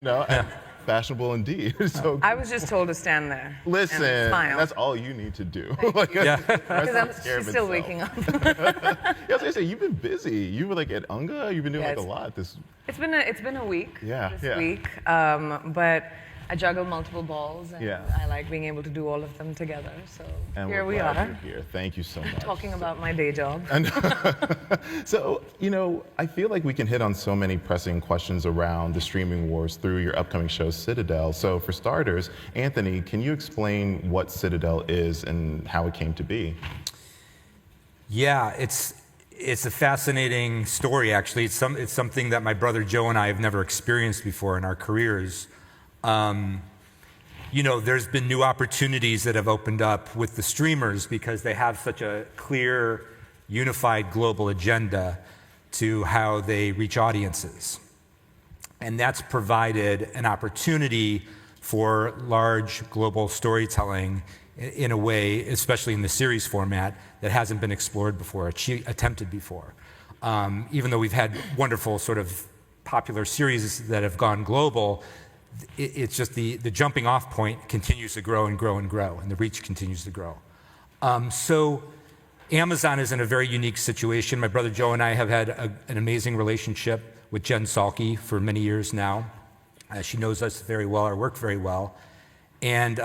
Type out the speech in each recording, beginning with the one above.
No, fashionable indeed. So I was just told to stand there. listen, and smile. that's all you need to do. Yeah. Because she's still waking up. Yeah, I was gonna say you've been busy. You were like at Unga. You've been doing Yeah, like a lot this. It's been a week. Yeah, this yeah. week. But I juggle multiple balls, and Yeah. I like being able to do all of them together. So And here we're we glad are, you're here. Thank you so much. talking about my day job. So, I feel like we can hit on so many pressing questions around the streaming wars through your upcoming show, Citadel. So, for starters, Anthony, can you explain what Citadel is and how it came to be? Yeah, it's a fascinating story, actually. It's something that my brother Joe and I have never experienced before in our careers. There's been new opportunities that have opened up with the streamers because they have such a clear, unified global agenda to how they reach audiences. And that's provided an opportunity for large global storytelling in a way, especially in the series format, that hasn't been explored before, attempted before. Even though we've had wonderful sort of popular series that have gone global, it's just the jumping off point continues to grow and grow and grow, and the reach continues to grow. So Amazon is in a very unique situation. My brother Joe and I have had an amazing relationship with Jen Salke for many years now. She knows us very well, our work very well. And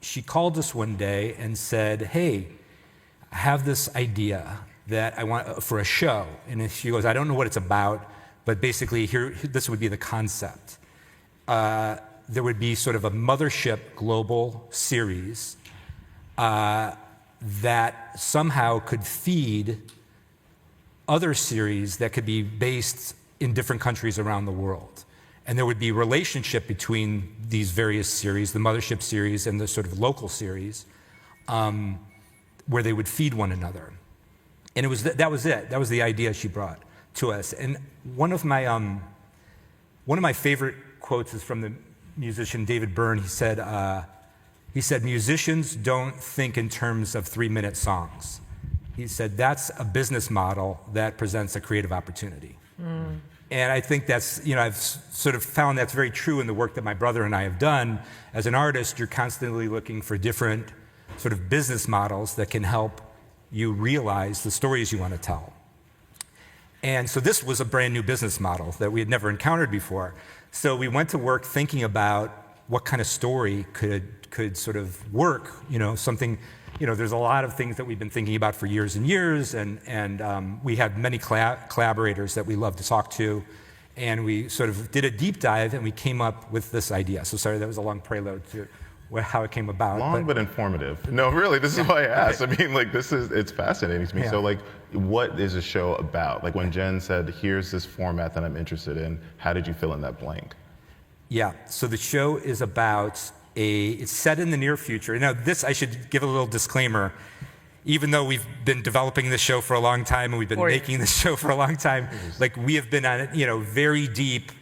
she called us one day and said, hey, I have this idea that I want for a show. And she goes, I don't know what it's about, but basically this would be the concept. There would be sort of a mothership global series that somehow could feed other series that could be based in different countries around the world. And there would be a relationship between these various series, the mothership series and the sort of local series, where they would feed one another. And that was it. That was the idea she brought to us. And one of my favorite quotes is from the musician David Byrne. He said, musicians don't think in terms of 3-minute songs. He said, that's a business model that presents a creative opportunity. Mm. And I think that's, I've sort of found that's very true in the work that my brother and I have done. As an artist, you're constantly looking for different sort of business models that can help you realize the stories you want to tell. And so this was a brand new business model that we had never encountered before. So we went to work thinking about what kind of story could sort of work, something, there's a lot of things that we've been thinking about for years and years, and we had many collaborators that we love to talk to, and we sort of did a deep dive, and we came up with this idea. So sorry, that was a long prelude to how it came about. Long but informative. No, really, this is why I asked. I mean, it's fascinating to me. Yeah. So what is the show about? Like when Jen said, here's this format that I'm interested in, how did you fill in that blank? Yeah, so the show is about it's set in the near future. Now I should give a little disclaimer. Even though we've been developing this show for a long time and we've been making this show for a long time, we have been on it, very deep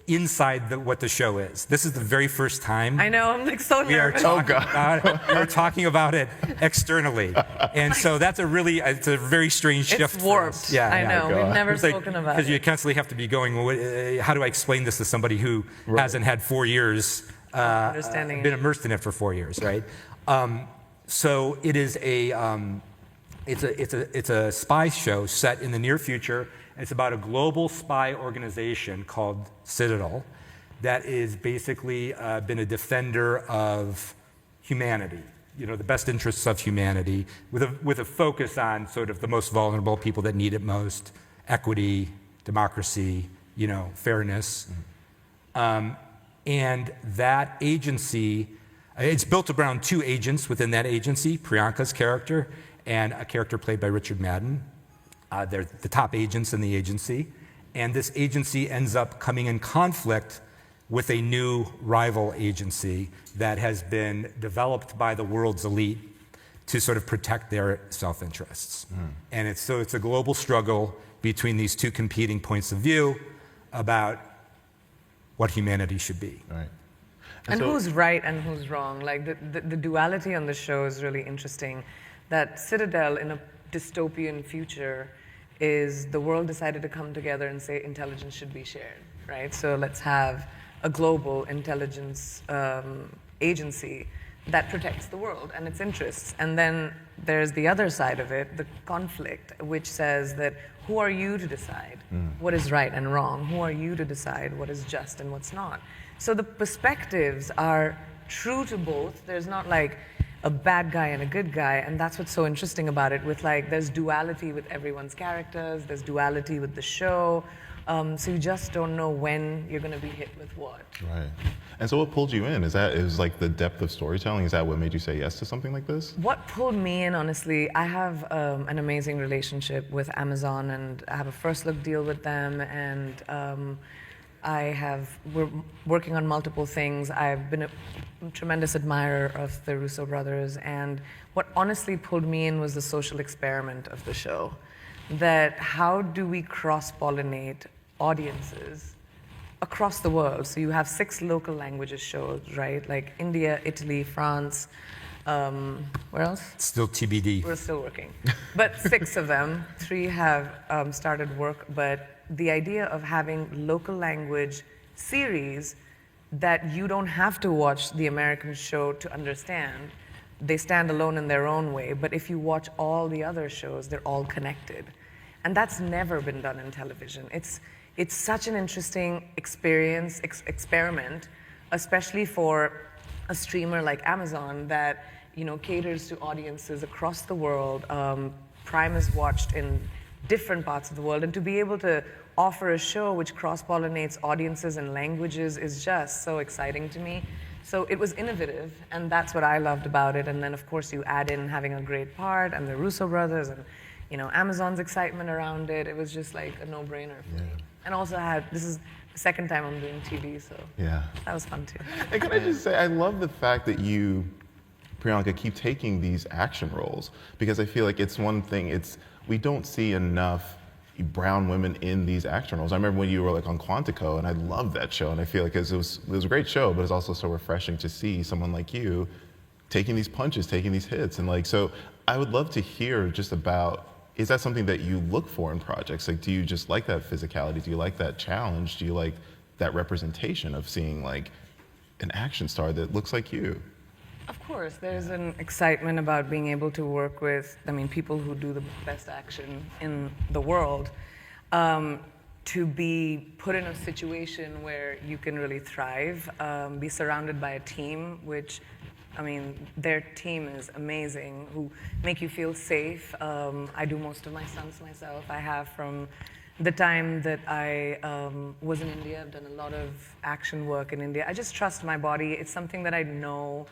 inside what the show is. This is the very first time. I know, I'm so nervous. We are talking about it externally. And so it's a very strange shift. It's warped. Yeah, I know, we've never spoken about it. Because you constantly have to be going, how do I explain this to somebody who hasn't had 4 years, been immersed in it for 4 years, right? So it is it's a spy show set in the near future. It's about a global spy organization called Citadel that is basically been a defender of humanity, the best interests of humanity, with a focus on sort of the most vulnerable people that need it most, equity, democracy, fairness. Mm-hmm. And that agency, it's built around 2 agents within that agency, Priyanka's character and a character played by Richard Madden. They're the top agents in the agency. And this agency ends up coming in conflict with a new rival agency that has been developed by the world's elite to sort of protect their self-interests. Mm. And it's a global struggle between these 2 competing points of view about what humanity should be. Right. And who's right and who's wrong. Like the duality on the show is really interesting. That Citadel in a dystopian future is the world decided to come together and say intelligence should be shared. right? So let's have a global intelligence agency that protects the world and its interests. And then there's the other side of it, the conflict, which says that who are you to decide what is right and wrong? Who are you to decide what is just and what's not? So the perspectives are true to both. There's not like a bad guy and a good guy, and that's what's so interesting about it. With like, there's duality with everyone's characters, there's duality with the show, so you just don't know when you're going to be hit with what. Right. And so what pulled you in? Is like the depth of storytelling? Is that what made you say yes to something like this? What pulled me in, honestly, I have an amazing relationship with Amazon, and I have a first look deal with them, and we're working on multiple things. I've been a tremendous admirer of the Russo brothers, and what honestly pulled me in was the social experiment of the show. That how do we cross-pollinate audiences across the world? So you have 6 local languages shows, right? Like India, Italy, France, where else? Still TBD. We're still working. But 6 of them, 3 have started work, but the idea of having local language series that you don't have to watch the American show to understand. They stand alone in their own way, but if you watch all the other shows, they're all connected. And that's never been done in television. It's such an interesting experiment, especially for a streamer like Amazon that caters to audiences across the world. Prime is watched in different parts of the world, and to be able to offer a show which cross-pollinates audiences and languages is just so exciting to me. So it was innovative, and that's what I loved about it. And then, of course, you add in having a great part, and the Russo brothers, and Amazon's excitement around it. It was just like a no-brainer for me. And also, this is the second time I'm doing TV, so that was fun too. And can I just say, I love the fact that you, Priyanka, keep taking these action roles, because I feel like it's one thing. We don't see enough brown women in these action roles. I remember when you were like on Quantico, and I loved that show, and I feel like it was a great show, but it's also so refreshing to see someone like you taking these punches, taking these hits, and like, so I would love to hear just about, is that something that you look for in projects? Like, do you just like that physicality? Do you like that challenge? Do you like that representation of seeing like an action star that looks like you? Of course, there's an excitement about being able to work with, people who do the best action in the world, to be put in a situation where you can really thrive, be surrounded by a team, which, their team is amazing, who make you feel safe. I do most of my stunts myself. I have from the time that I was in India. I've done a lot of action work in India. I just trust my body. It's something that I know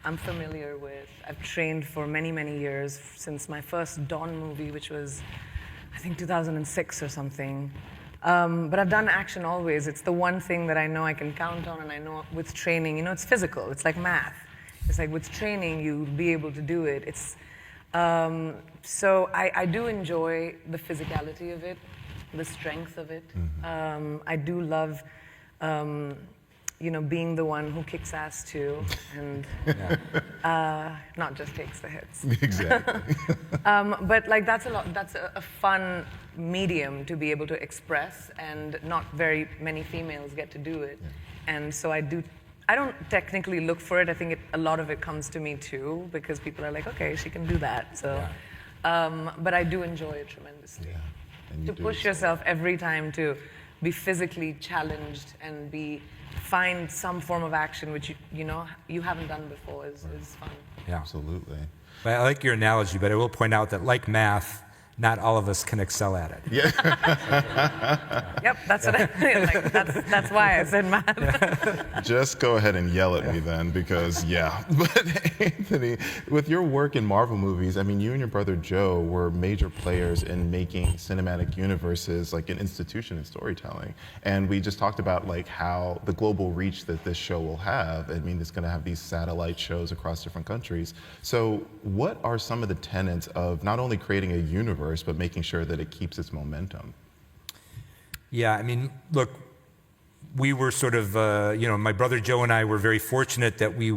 I'm familiar with. I've trained for many, many years, since my first Dawn movie, which was, I think, 2006 or something. But I've done action always. It's the one thing that I know I can count on, and I know with training, it's physical. It's like math. It's like with training, you'll be able to do it. So I do enjoy the physicality of it, the strength of it. I do love being the one who kicks ass too, and not just takes the hits. Exactly. But like that's a fun medium to be able to express, and not very many females get to do it. And so I don't technically look for it. I think a lot of it comes to me too, because people are like, okay, she can do that. So, but I do enjoy it tremendously. To push yourself every time to be physically challenged and find some form of action which you haven't done before is fun. Yeah, absolutely. But I like your analogy, but I will point out that, like math, not all of us can excel at it. Yep, that's what like. That's why I said math. Just go ahead and yell at me then, because But Anthony, with your work in Marvel movies, you and your brother Joe were major players in making cinematic universes like an institution in storytelling. And we just talked about like how the global reach that this show will have. It's going to have these satellite shows across different countries. So what are some of the tenets of not only creating a universe, but making sure that it keeps its momentum? Yeah, look, we were sort of, my brother Joe and I were very fortunate that we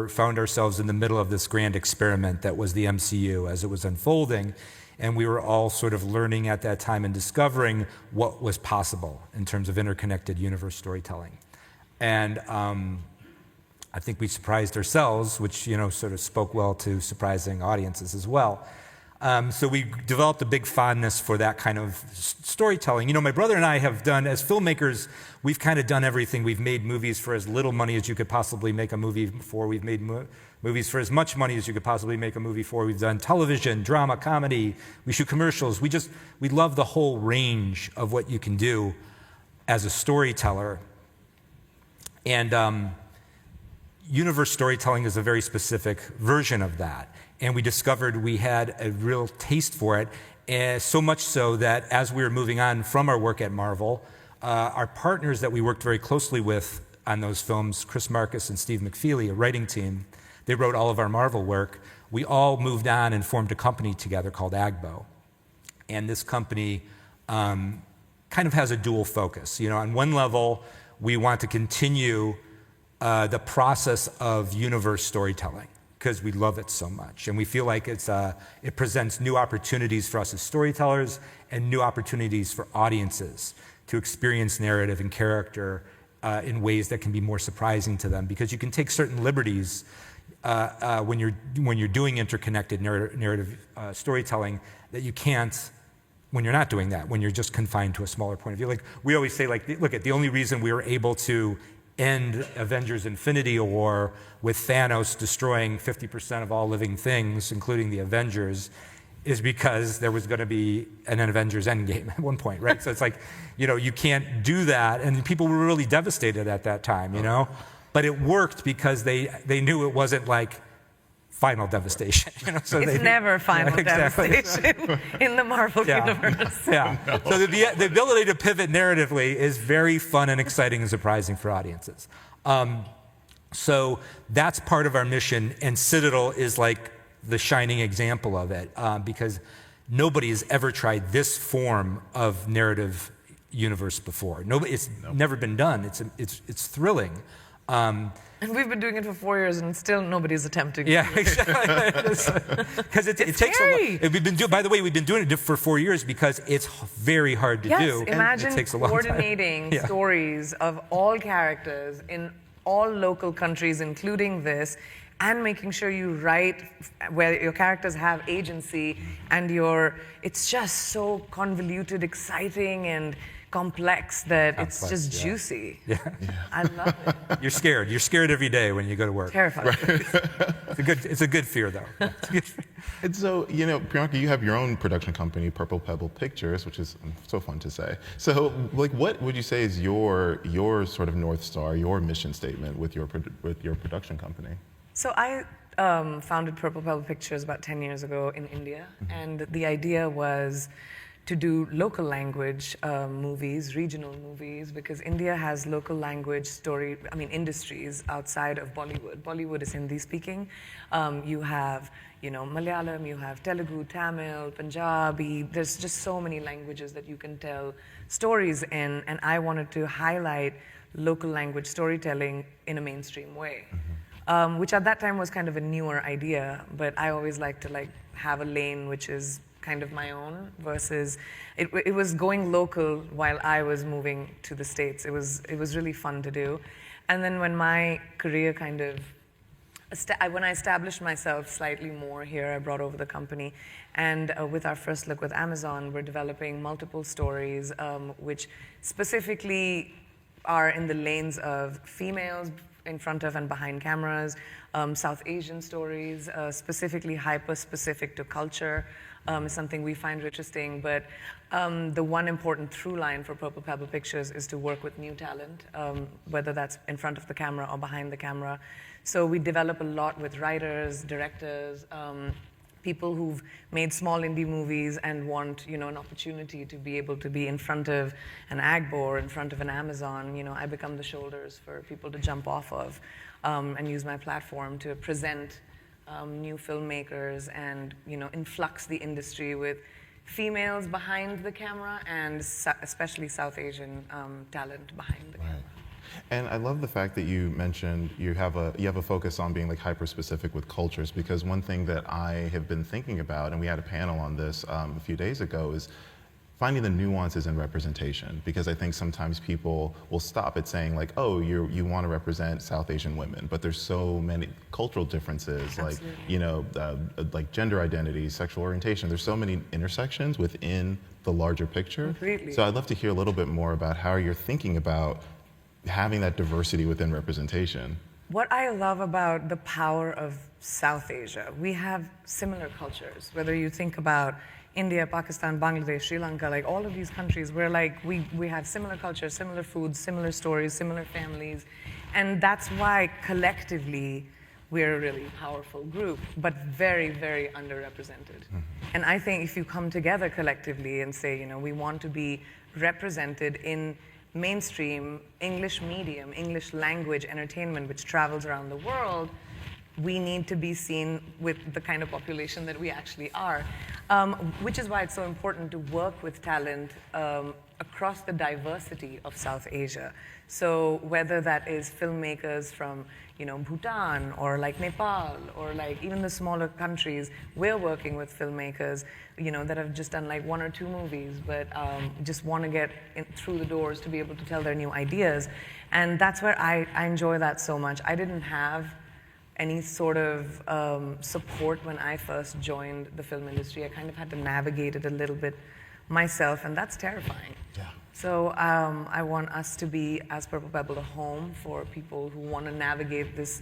found ourselves in the middle of this grand experiment that was the MCU as it was unfolding. And we were all sort of learning at that time and discovering what was possible in terms of interconnected universe storytelling. And I think we surprised ourselves, which sort of spoke well to surprising audiences as well. So we developed a big fondness for that kind of storytelling. My brother and I have done, as filmmakers, we've kind of done everything. We've made movies for as little money as you could possibly make a movie for. We've made movies for as much money as you could possibly make a movie for. We've done television, drama, comedy. We shoot commercials. We love the whole range of what you can do as a storyteller. And universe storytelling is a very specific version of that. And we discovered we had a real taste for it, so much so that as we were moving on from our work at Marvel, our partners that we worked very closely with on those films, Chris Marcus and Steve McFeely, a writing team, they wrote all of our Marvel work. We all moved on and formed a company together called Agbo. And this company kind of has a dual focus. On one level, we want to continue the process of universe storytelling because we love it so much. And we feel like it presents new opportunities for us as storytellers and new opportunities for audiences to experience narrative and character in ways that can be more surprising to them, because you can take certain liberties when you're doing interconnected narrative storytelling that you can't when you're not doing that, when you're just confined to a smaller point of view. Like we always say, look, the only reason we were able to end Avengers Infinity War with Thanos destroying 50% of all living things, including the Avengers, is because there was going to be an Avengers Endgame at one point, right? So it's like, you can't do that. And people were really devastated at that time, But it worked because they knew it wasn't like final devastation. So it's never final devastation in the Marvel universe. Yeah. No. So the ability to pivot narratively is very fun and exciting and surprising for audiences. So that's part of our mission, and Citadel is like the shining example of it, because nobody has ever tried this form of narrative universe before. It's never been done. It's thrilling. And we've been doing it for 4 years, and still nobody's attempting. Yeah, exactly. Because it takes a lot. By the way, we've been doing it for 4 years because it's very hard to do. Imagine it takes a long coordinating stories of all characters in all local countries, including this, and making sure you write where your characters have agency, and it's just so convoluted, exciting, and complex that it's just juicy. Yeah. I love it. You're scared. You're scared every day when you go to work. Terrified. Right. It's a good fear, though. And so, Priyanka, you have your own production company, Purple Pebble Pictures, which is so fun to say. So, what would you say is your sort of North Star, your mission statement with your production company? So I founded Purple Pebble Pictures about 10 years ago in India, and the idea was to do local language movies, regional movies, because India has local language industries outside of Bollywood. Bollywood is Hindi speaking. You have, Malayalam, you have Telugu, Tamil, Punjabi. There's just so many languages that you can tell stories in, and I wanted to highlight local language storytelling in a mainstream way. Which at that time was kind of a newer idea, but I always like to have a lane which is kind of my own, versus it was going local while I was moving to the States. It was really fun to do. And then when my career when I established myself slightly more here, I brought over the company, and with our first look with Amazon, we're developing multiple stories which specifically are in the lanes of females in front of and behind cameras, South Asian stories, specifically hyper-specific to culture, is something we find interesting. But the one important through line for Purple Pebble Pictures is to work with new talent, whether that's in front of the camera or behind the camera. So we develop a lot with writers, directors, people who've made small indie movies and want, an opportunity to be able to be in front of an Agbo or in front of an Amazon. I become the shoulders for people to jump off of, and use my platform to present new filmmakers and, influx the industry with females behind the camera and especially South Asian talent behind the camera. And I love the fact that you mentioned you have a focus on being like hyper specific with cultures, because one thing that I have been thinking about, and we had a panel on this a few days ago, is finding the nuances in representation, because I think sometimes people will stop at saying like, oh, you want to represent South Asian women, but there's so many cultural differences, Absolutely. like gender identity, sexual orientation. There's so many intersections within the larger picture. Completely. So I'd love to hear a little bit more about how you're thinking about having that diversity within representation. What I love about the power of South Asia, we have similar cultures. Whether you think about India, Pakistan, Bangladesh, Sri Lanka, like all of these countries, we're like, we have similar cultures, similar foods, similar stories, similar families. And that's why collectively we're a really powerful group, but very, very underrepresented. And I think if you come together collectively and say, we want to be represented in mainstream English medium, English language entertainment, which travels around the world, we need to be seen with the kind of population that we actually are. Which is why it's so important to work with talent across the diversity of South Asia. So whether that is filmmakers from Bhutan or like Nepal or like even the smaller countries, we're working with filmmakers that have just done like 1 or 2 movies, but just want to get through the doors to be able to tell their new ideas. And that's where I enjoy that so much. I didn't have any sort of support when I first joined the film industry. I kind of had to navigate it a little bit myself, and that's terrifying. Yeah. So I want us to be, as Purple Pebble, a home for people who want to navigate this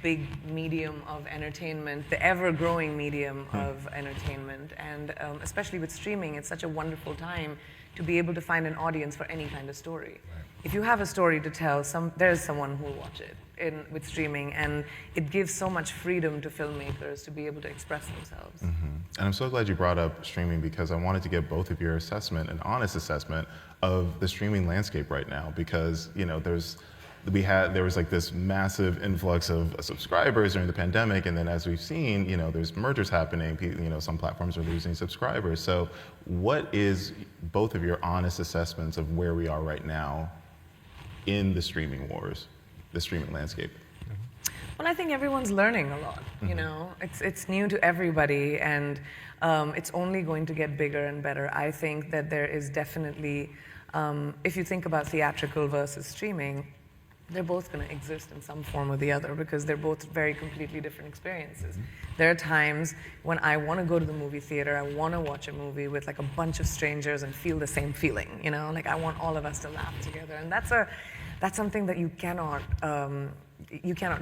big medium of entertainment, the ever-growing medium of entertainment. And especially with streaming, it's such a wonderful time to be able to find an audience for any kind of story. Right. If you have a story to tell, there's someone who will watch it with streaming, and it gives so much freedom to filmmakers to be able to express themselves. And I'm so glad you brought up streaming, because I wanted to get both of your assessment, an honest assessment of the streaming landscape right now, because there was like this massive influx of subscribers during the pandemic, and then as we've seen, there's mergers happening. Some platforms are losing subscribers. So, what is both of your honest assessments of where we are right now in the streaming wars, the streaming landscape? Well, I think everyone's learning a lot. It's new to everybody, and it's only going to get bigger and better. I think that there is definitely, if you think about theatrical versus streaming, they're both going to exist in some form or the other, because they're both very completely different experiences. There are times when I want to go to the movie theater, I want to watch a movie with like a bunch of strangers and feel the same feeling, like I want all of us to laugh together. And that's something that you cannot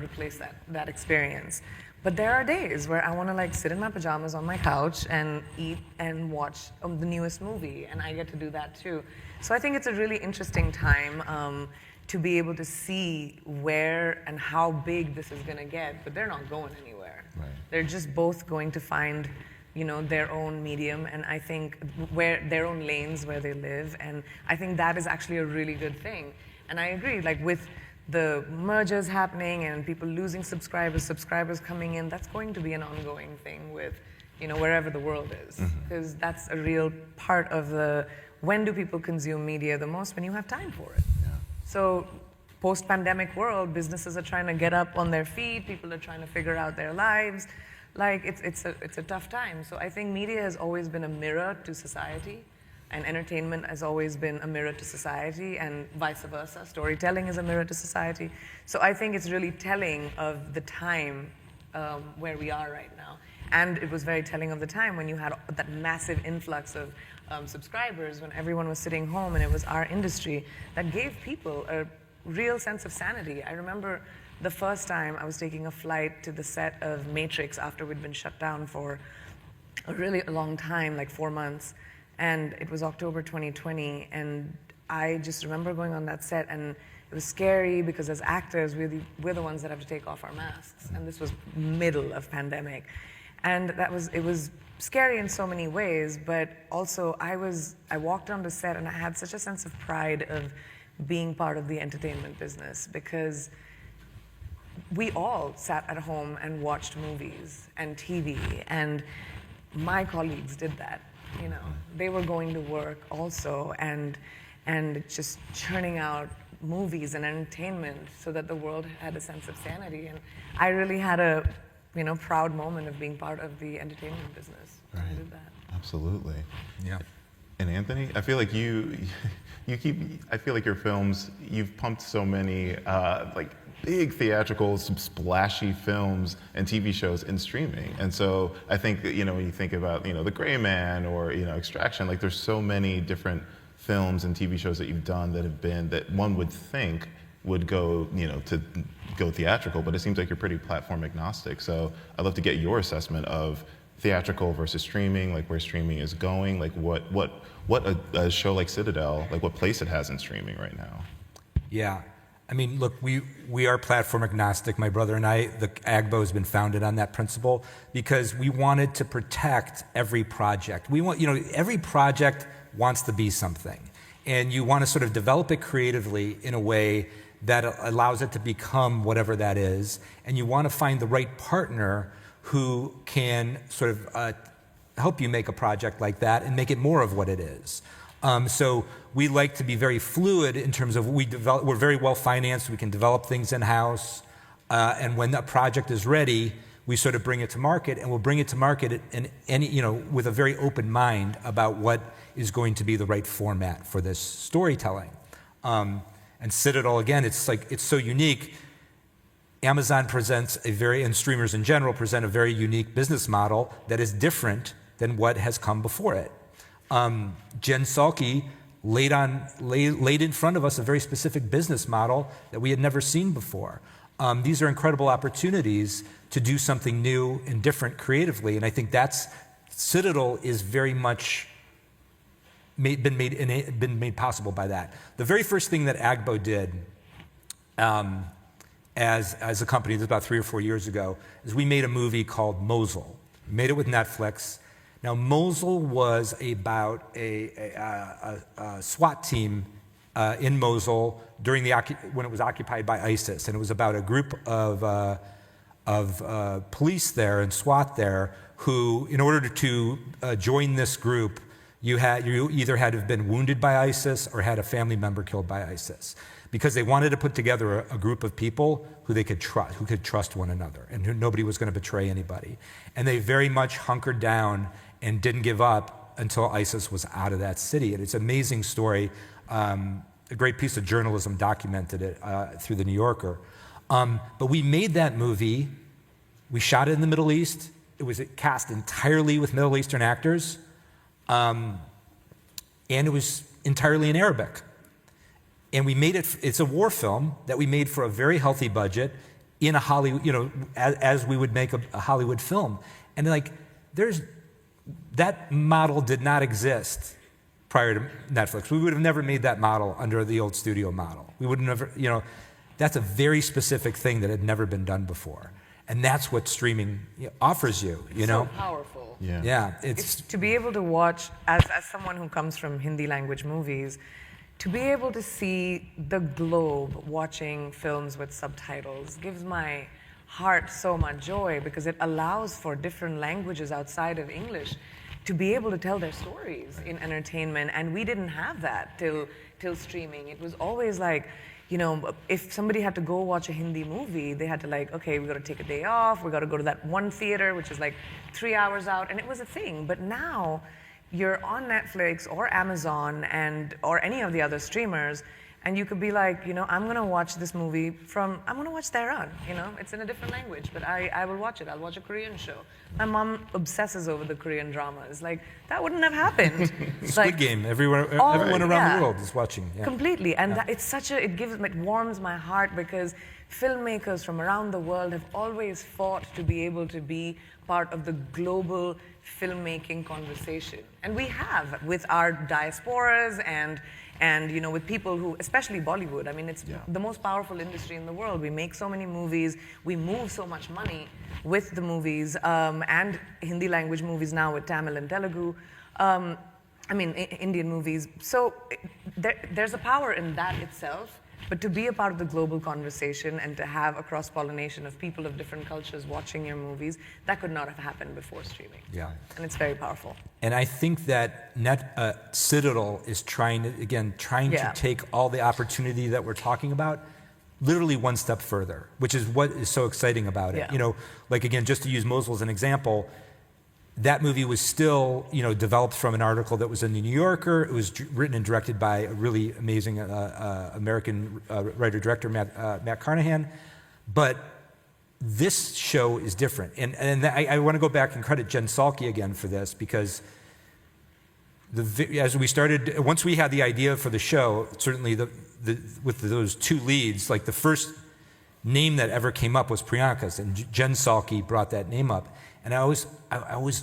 replace that experience. But there are days where I want to like sit in my pajamas on my couch and eat and watch the newest movie, and I get to do that too. So I think it's a really interesting time to be able to see where and how big this is going to get, but they're not going anywhere. Right. They're just both going to find, their own medium, and I think where their own lanes where they live, and I think that is actually a really good thing. And I agree, like with the mergers happening and people losing subscribers coming in, that's going to be an ongoing thing with, wherever the world is, because that's a real part of when do people consume media the most? When you have time for it. So post-pandemic world, businesses are trying to get up on their feet, people are trying to figure out their lives. Like it's a tough time. So I think media has always been a mirror to society, and entertainment has always been a mirror to society, and vice versa. Storytelling is a mirror to society. So I think it's really telling of the time where we are right now. And it was very telling of the time when you had that massive influx of subscribers, when everyone was sitting home and it was our industry, that gave people a real sense of sanity. I remember the first time I was taking a flight to the set of Matrix after we'd been shut down for a really long time, like 4 months, and it was October 2020, and I just remember going on that set, and it was scary because as actors, we're the ones that have to take off our masks, and this was middle of pandemic. And it was scary in so many ways, but also I walked on the set and I had such a sense of pride of being part of the entertainment business, because we all sat at home and watched movies and TV, and my colleagues did that. They were going to work also and just churning out movies and entertainment so that the world had a sense of sanity. And I really had a, proud moment of being part of the entertainment business. Right. I did that. Absolutely. Yeah. And Anthony, I feel like I feel like your films, you've pumped so many like big theatrical, some splashy films and TV shows in streaming. And so I think that, when you think about, The Gray Man or, Extraction, like there's so many different films and TV shows that you've done that one would think would go, to go theatrical, but it seems like you're pretty platform agnostic. So I'd love to get your assessment of theatrical versus streaming, like where streaming is going, like what a show like Citadel, like what place it has in streaming right now. Yeah. I mean, look, we are platform agnostic. My brother and I, the AGBO has been founded on that principle because we wanted to protect every project. We want, every project wants to be something. And you want to sort of develop it creatively in a way that allows it to become whatever that is. And you want to find the right partner who can sort of help you make a project like that and make it more of what it is. So we like to be very fluid in terms of we're very well financed, we can develop things in-house, and when that project is ready, we sort of bring it to market, and we'll bring it to market with a very open mind about what is going to be the right format for this storytelling. And Citadel, again, it's so unique. Amazon presents and streamers in general present a very unique business model that is different than what has come before it. Jen Salke laid in front of us a very specific business model that we had never seen before. These are incredible opportunities to do something new and different creatively, and I think Citadel is very much been made possible by that. The very first thing that AGBO did as a company, this was about 3 or 4 years ago, is we made a movie called Mosul. We made it with Netflix. Now, Mosul was about a SWAT team in Mosul when it was occupied by ISIS, and it was about a group of police there and SWAT there who, in order to join this group, you either had to have been wounded by ISIS or had a family member killed by ISIS, because they wanted to put together a group of people who they could trust, who could trust one another, and who nobody was going to betray anybody. And they very much hunkered down and didn't give up until ISIS was out of that city. And it's an amazing story. A great piece of journalism documented it through the New Yorker. But we made that movie. We shot it in the Middle East. It was cast entirely with Middle Eastern actors. And it was entirely in Arabic. And we made it's a war film that we made for a very healthy budget in a Hollywood, as we would make a Hollywood film. And that model did not exist prior to Netflix. We would have never made that model under the old studio model. We would have never, that's a very specific thing that had never been done before. And that's what streaming offers you, So powerful. Yeah. Yeah, It's to be able to watch, as someone who comes from Hindi language movies, to be able to see the globe watching films with subtitles gives my heart so much joy, because it allows for different languages outside of English to be able to tell their stories in entertainment. And we didn't have that till streaming. It was always like, if somebody had to go watch a Hindi movie, they had to okay, we got to take a day off, we got to go to that one theater, which is 3 hours out, and it was a thing. But now, you're on Netflix or Amazon or any of the other streamers, and you could be I'm gonna watch this movie I'm gonna watch Tehran, it's in a different language, but I will watch it. I'll watch a Korean show. My mom obsesses over the Korean dramas. That wouldn't have happened. Squid Game, everyone around the world is watching. Yeah. Completely, and it warms my heart, because filmmakers from around the world have always fought to be able to be part of the global filmmaking conversation. And we have, with our diasporas and with people who, especially Bollywood, it's the most powerful industry in the world. We make so many movies, we move so much money with the movies, and Hindi language movies now with Tamil and Telugu, Indian movies. So there's a power in that itself, But to be a part of the global conversation and to have a cross-pollination of people of different cultures watching your movies, that could not have happened before streaming. Yeah. And it's very powerful. And I think that Citadel is trying to take all the opportunity that we're talking about literally one step further, which is what is so exciting about it. Yeah. You know, like again, just to use Mosul as an example, that movie was still, developed from an article that was in the New Yorker. It was written and directed by a really amazing American writer-director, Matt Carnahan. But this show is different. And I want to go back and credit Jen Salke again for this, because as we started, once we had the idea for the show, certainly with those two leads, like the first name that ever came up was Priyanka's, and Jen Salke brought that name up. And I was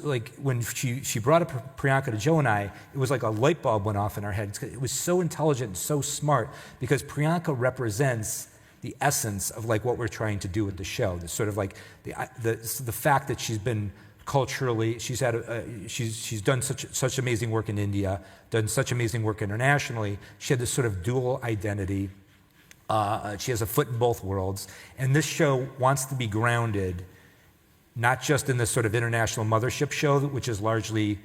like, when she brought up Priyanka to Joe and I, it was like a light bulb went off in our heads. It was so intelligent and so smart, because Priyanka represents the essence of like what we're trying to do with the show. The sort of like the fact that she's been culturally, she's done such amazing work in India, done such amazing work internationally. She had this sort of dual identity. She has a foot in both worlds, and this show wants to be grounded not just in this sort of international mothership show, which is largely,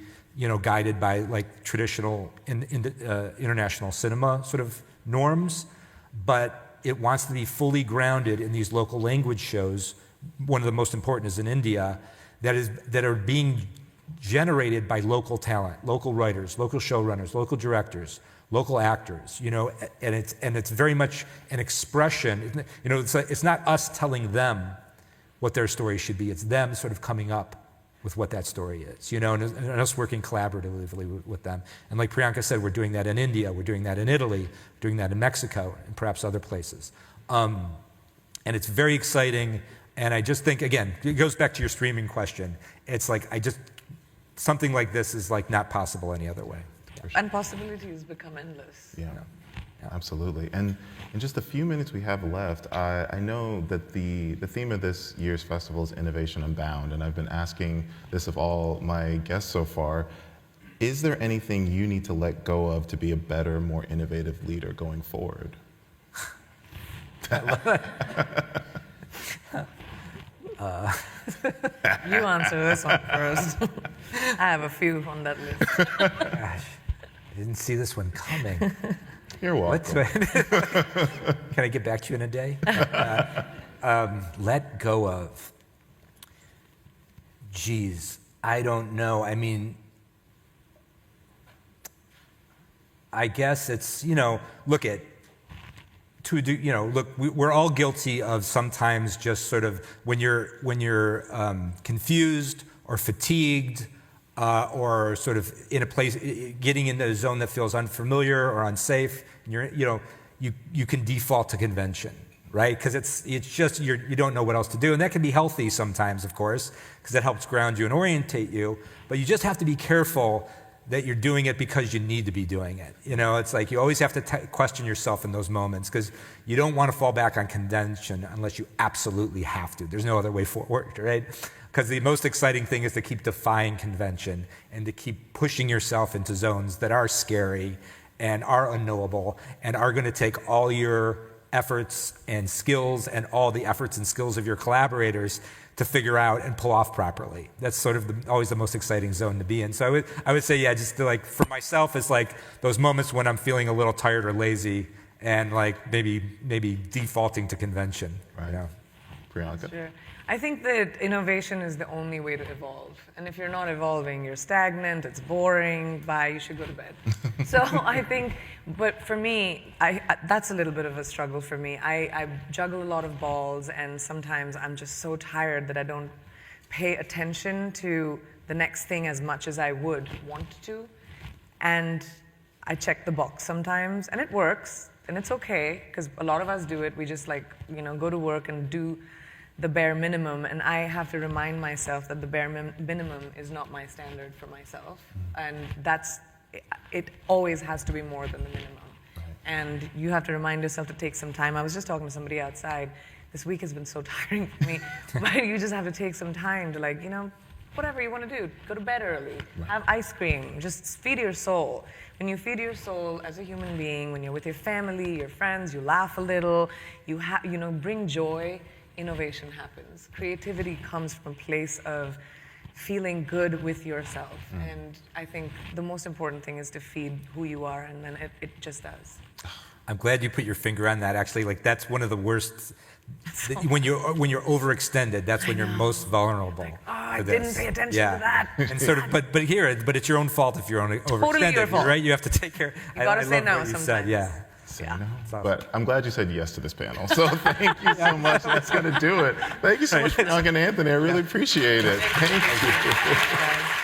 guided by like traditional international cinema sort of norms, but it wants to be fully grounded in these local language shows. One of the most important is in India, that are being generated by local talent, local writers, local showrunners, local directors, local actors. And it's very much an expression. It's not us telling them what their story should be. It's them sort of coming up with what that story is, and us working collaboratively with them. And like Priyanka said, we're doing that in India, we're doing that in Italy, we're doing that in Mexico, and perhaps other places. And it's very exciting. And I just think, again, it goes back to your streaming question. It's like, something like this is like not possible any other way. And possibilities become endless. Yeah. Absolutely. And in just a few minutes we have left, I know that the theme of this year's festival is Innovation Unbound, and I've been asking this of all my guests so far. Is there anything you need to let go of to be a better, more innovative leader going forward? You answer this one first. I have a few on that list. Gosh, I didn't see this one coming. You're welcome. Can I get back to you in a day? Let go of. Geez, I don't know. I mean, I guess it's, we're all guilty of sometimes just sort of when you're confused or fatigued, or sort of in a place, getting into a zone that feels unfamiliar or unsafe, and you can default to convention, right? Because it's just you don't know what else to do, and that can be healthy sometimes, of course, because it helps ground you and orientate you. But you just have to be careful that you're doing it because you need to be doing it. It's like you always have to question yourself in those moments, because you don't want to fall back on convention unless you absolutely have to. There's no other way forward, right? Because the most exciting thing is to keep defying convention and to keep pushing yourself into zones that are scary and are unknowable and are going to take all your efforts and skills and all the efforts and skills of your collaborators to figure out and pull off properly. That's sort of always the most exciting zone to be in. So I would say, just to, like, for myself, it's like those moments when I'm feeling a little tired or lazy and like maybe defaulting to convention. Right. Priyanka? Sure. I think that innovation is the only way to evolve. And if you're not evolving, you're stagnant, it's boring, bye, you should go to bed. So I think, but for me, that's a little bit of a struggle for me. I juggle a lot of balls, and sometimes I'm just so tired that I don't pay attention to the next thing as much as I would want to. And I check the box sometimes, and it works, and it's okay, because a lot of us do it. We just go to work and do the bare minimum, and I have to remind myself that the bare minimum is not my standard for myself, and it always has to be more than the minimum. Right. And you have to remind yourself to take some time. I was just talking to somebody outside. This week has been so tiring for me, but you just have to take some time to whatever you want to do. Go to bed early, have ice cream, just feed your soul. When you feed your soul as a human being, when you're with your family, your friends, you laugh a little, you bring joy, innovation happens. Creativity comes from a place of feeling good with yourself. And I think the most important thing is to feed who you are, and then it just does. I'm glad you put your finger on that. Actually, like that's one of the worst. When you're overextended, that's when you're most vulnerable. Like, I to didn't this. pay attention to that. And sort of, but it's your own fault if you're overextended. Totally your fault. Right? You have to take care. You gotta say love no what you sometimes. said. Yeah. Say Yeah. no. awesome. But I'm glad you said yes to this panel. So thank you so much. That's going to do it. Thank you so much, Priyanka and Anthony. I really appreciate it. Thank you. Guys.